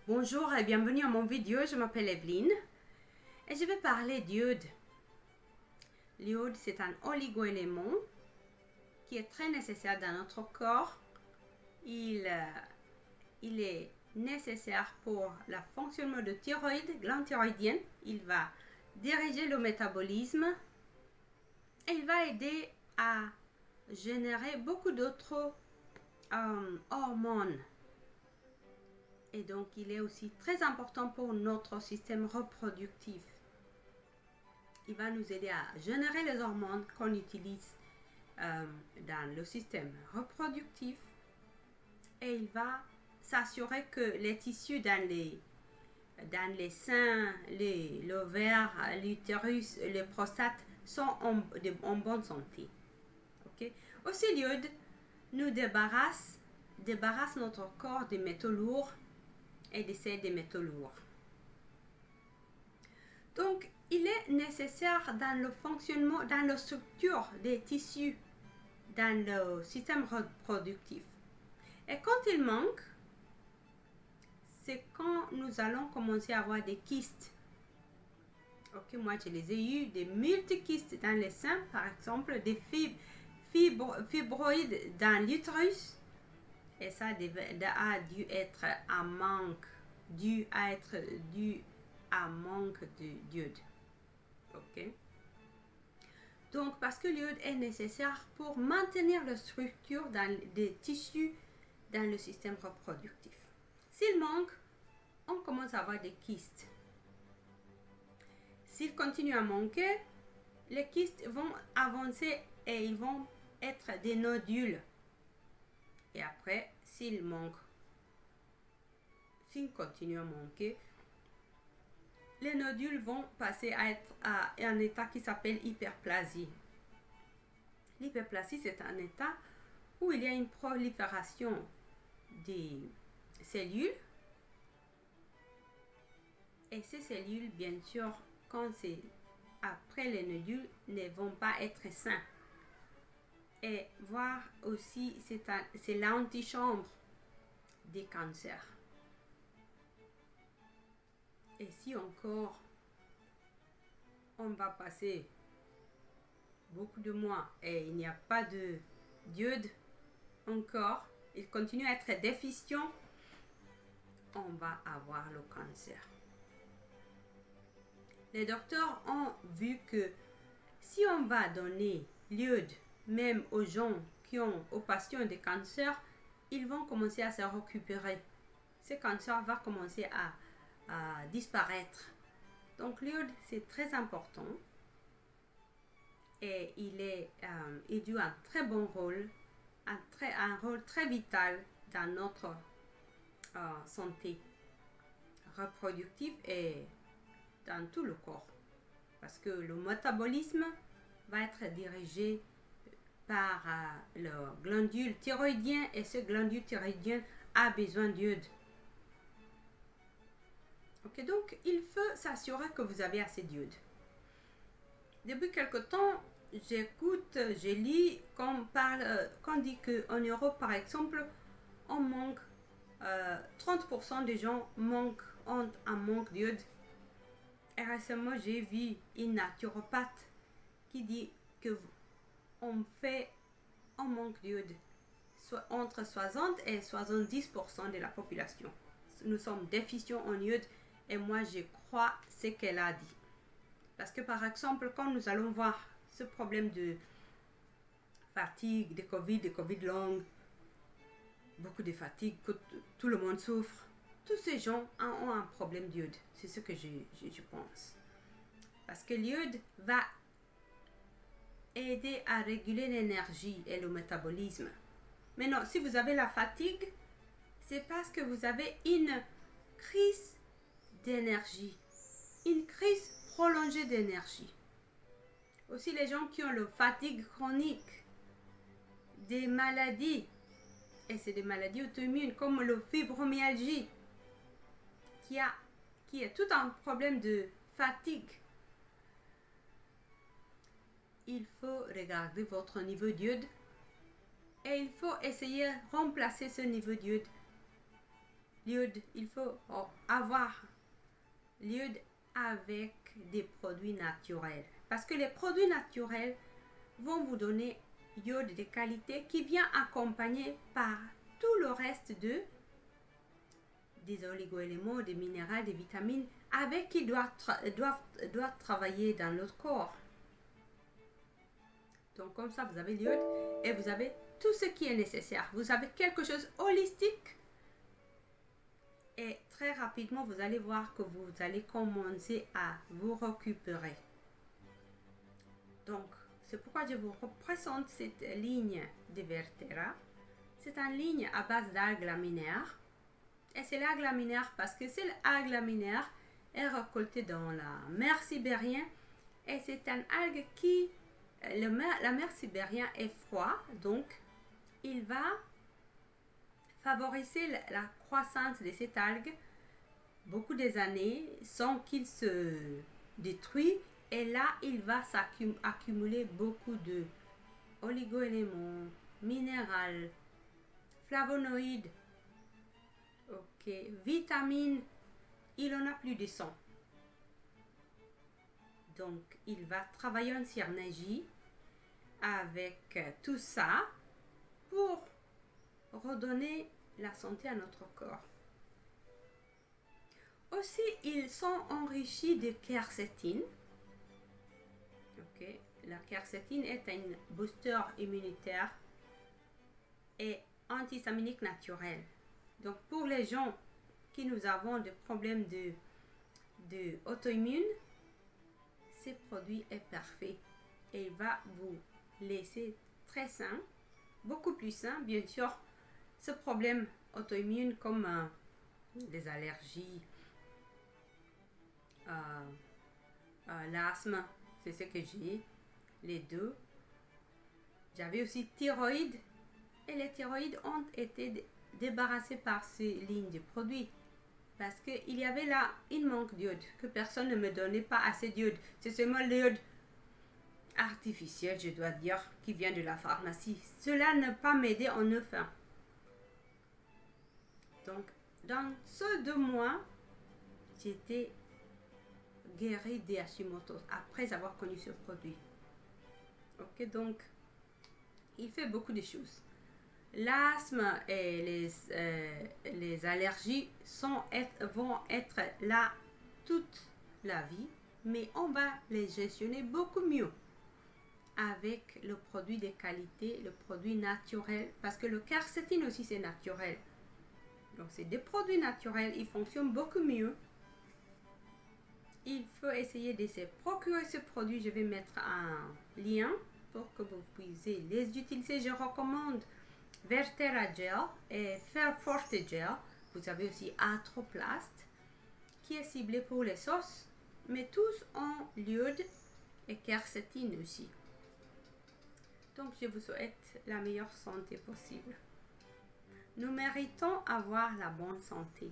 Bonjour et bienvenue à mon vidéo, je m'appelle Evelyne et je vais parler d'iode. L'iode, c'est un oligoélément qui est très nécessaire dans notre corps. Il est nécessaire pour le fonctionnement de thyroïde, glande thyroïdienne. Il va diriger le métabolisme et il va aider à générer beaucoup d'autres hormones. Et donc, il est aussi très important pour notre système reproductif. Il va nous aider à générer les hormones qu'on utilise dans le système reproductif. Et il va s'assurer que les tissus dans les seins, l'ovaire, l'utérus, les prostates sont en bonne santé. Okay? Aussi, l'iode nous débarrasse notre corps des métaux lourds et des sels des métaux lourds. Donc, il est nécessaire dans le fonctionnement, dans la structure des tissus, dans le système reproductif. Et quand il manque, c'est quand nous allons commencer à avoir des kystes. Ok, moi je les ai eu, des multikystes dans les seins, par exemple, des fibroïdes dans l'utérus. Et ça a dû être un manque, dû à manque d'iode. Ok. Donc, parce que l'iode est nécessaire pour maintenir la structure des tissus dans le système reproductif. S'il manque, on commence à avoir des kystes. S'il continue à manquer, les kystes vont avancer et ils vont être des nodules. Et après, s'il continue à manquer, les nodules vont passer à être à un état qui s'appelle hyperplasie. L'hyperplasie, c'est un état où il y a une prolifération des cellules. Et ces cellules, bien sûr, quand c'est après les nodules, ne vont pas être sains. Et voir aussi, c'est l'antichambre des cancers. Et si encore on va passer beaucoup de mois et il n'y a pas de d'iode encore, il continue à être déficient, on va avoir le cancer. Les docteurs ont vu que si on va donner l'iode même aux gens aux patients de cancer, ils vont commencer à se récupérer. Ce cancer va commencer à disparaître. Donc l'iode, c'est très important et il joue un très bon rôle, un rôle très vital dans notre santé reproductive et dans tout le corps. Parce que le métabolisme va être dirigé par le glandule thyroïdien et ce glandule thyroïdien a besoin d'iode. Ok, donc il faut s'assurer que vous avez assez d'iode. Depuis quelque temps, j'écoute, je lis qu'on dit qu'en Europe, par exemple, on manque 30% des gens ont un manque d'iode. Et récemment, j'ai vu une naturopathe qui dit que on manque d'iode entre 60 et 70% de la population. Nous sommes déficients en iode et moi je crois ce qu'elle a dit. Parce que par exemple, quand nous allons voir ce problème de fatigue, de COVID longue, beaucoup de fatigue, que tout le monde souffre, tous ces gens ont un problème d'iode. C'est ce que je pense. Parce que l'iode va aider à réguler l'énergie et le métabolisme. Maintenant, si vous avez la fatigue, c'est parce que vous avez une crise d'énergie, une crise prolongée d'énergie. Aussi les gens qui ont la fatigue chronique, des maladies, et c'est des maladies auto-immunes comme la fibromyalgie, qui est tout un problème de fatigue. Il faut regarder votre niveau d'iode et il faut essayer de remplacer ce niveau d'iode l'iode, il faut avoir l'iode avec des produits naturels. Parce que les produits naturels vont vous donner iode de qualité qui vient accompagné par tout le reste des oligo-éléments, des minéraux, des vitamines avec qui doivent travailler dans notre corps. Donc comme ça, vous avez l'iode et vous avez tout ce qui est nécessaire. Vous avez quelque chose holistique et très rapidement, vous allez voir que vous allez commencer à vous récupérer. Donc, c'est pourquoi je vous représente cette ligne de Vertera. C'est une ligne à base d'algues laminaires. Et c'est l'algue laminaire parce que c'est l'algue laminaire est récoltée dans la mer sibérienne. Et c'est une algue qui, la mer sibérienne est froide, donc il va favoriser la croissance de cette algue beaucoup des années sans qu'il se détruise. Et là, il va s'accumuler beaucoup de oligo-éléments, minéraux, flavonoïdes, vitamines. Il en a plus de 100. Donc, il va travailler en synergie avec tout ça pour redonner la santé à notre corps. Aussi, ils sont enrichis de quercétine. La quercétine est un booster immunitaire et antihistaminique naturel. Donc, pour les gens qui nous avons des problèmes de auto-immune, ce produit est parfait et il va vous laisser très sain, beaucoup plus sain. Bien sûr, ce problème auto-immune comme des allergies, l'asthme, c'est ce que j'ai, les deux. J'avais aussi thyroïde et les thyroïdes ont été débarrassés par ces lignes de produits parce qu'il y avait là une manque d'iode, que personne ne me donnait pas assez d'iode. C'est seulement l'iode artificiel, je dois dire, qui vient de la pharmacie. Cela n'a pas m'aidé en aucun. Donc, dans ce 2 mois, j'étais guérie des Hashimoto après avoir connu ce produit. Donc, il fait beaucoup de choses. L'asthme et les allergies vont être là toute la vie, mais on va les gestionner beaucoup mieux avec le produit de qualité, le produit naturel, parce que le quercétine aussi c'est naturel. Donc c'est des produits naturels, ils fonctionnent beaucoup mieux. Il faut essayer de se procurer ce produit. Je vais mettre un lien pour que vous puissiez les utiliser. Je recommande Vertera Gel et Forte Gel. Vous avez aussi Atroplast qui est ciblé pour les sauces, mais tous ont l'iode et quercétine aussi. Donc je vous souhaite la meilleure santé possible. Nous méritons avoir la bonne santé.